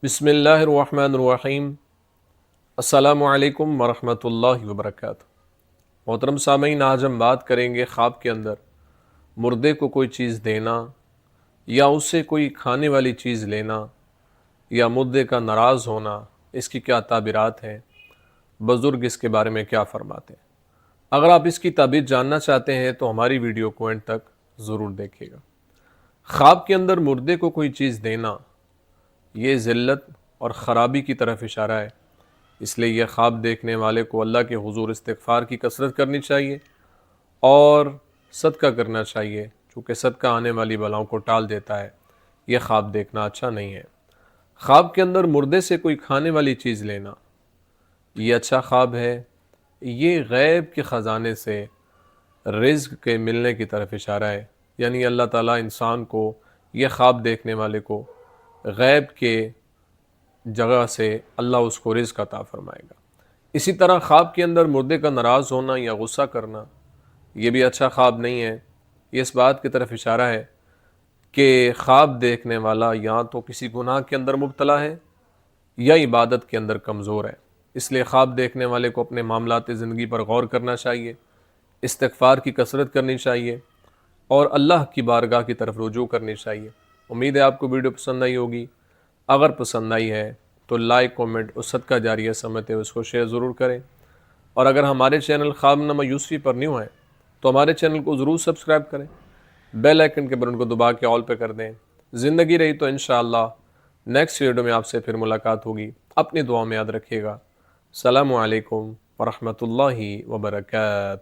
بسم اللہ الرحمن الرحیم۔ السلام علیکم ورحمۃ اللہ وبرکاتہ۔ محترم سامعین، آج ہم بات کریں گے خواب کے اندر مردے کو کوئی چیز دینا یا اس سے کوئی کھانے والی چیز لینا یا مردے کا ناراض ہونا، اس کی کیا تعبیرات ہیں، بزرگ اس کے بارے میں کیا فرماتے ہیں۔ اگر آپ اس کی تعبیر جاننا چاہتے ہیں تو ہماری ویڈیو کو اینڈ تک ضرور دیکھیے گا۔ خواب کے اندر مردے کو کوئی چیز دینا یہ ذلت اور خرابی کی طرف اشارہ ہے، اس لیے یہ خواب دیکھنے والے کو اللہ کے حضور استغفار کی کثرت کرنی چاہیے اور صدقہ کرنا چاہیے، چونکہ صدقہ آنے والی بلاؤں کو ٹال دیتا ہے۔ یہ خواب دیکھنا اچھا نہیں ہے۔ خواب کے اندر مردے سے کوئی کھانے والی چیز لینا یہ اچھا خواب ہے۔ یہ غیب کے خزانے سے رزق کے ملنے کی طرف اشارہ ہے، یعنی اللہ تعالیٰ انسان کو، یہ خواب دیکھنے والے کو، غیب کے جگہ سے اللہ اس کو رزق عطا فرمائے گا۔ اسی طرح خواب کے اندر مردے کا ناراض ہونا یا غصہ کرنا یہ بھی اچھا خواب نہیں ہے۔ یہ اس بات کی طرف اشارہ ہے کہ خواب دیکھنے والا یا تو کسی گناہ کے اندر مبتلا ہے یا عبادت کے اندر کمزور ہے۔ اس لیے خواب دیکھنے والے کو اپنے معاملات زندگی پر غور کرنا چاہیے، استغفار کی کثرت کرنی چاہیے اور اللہ کی بارگاہ کی طرف رجوع کرنی چاہیے۔ امید ہے آپ کو ویڈیو پسند آئی ہوگی۔ اگر پسند آئی ہے تو لائک، کومنٹ اور صدقہ جاریہ سمجھتے ہوئے اس کو شیئر ضرور کریں، اور اگر ہمارے چینل خوابنامہ یوسفی پر نیو ہیں تو ہمارے چینل کو ضرور سبسکرائب کریں، بیل آئیکن کے بٹن کو دبا کے آل پہ کر دیں۔ زندگی رہی تو انشاءاللہ نیکسٹ ویڈیو میں آپ سے پھر ملاقات ہوگی۔ اپنی دعا میں یاد رکھیے گا۔ السلام علیکم ورحمۃ اللہ وبرکاتہ۔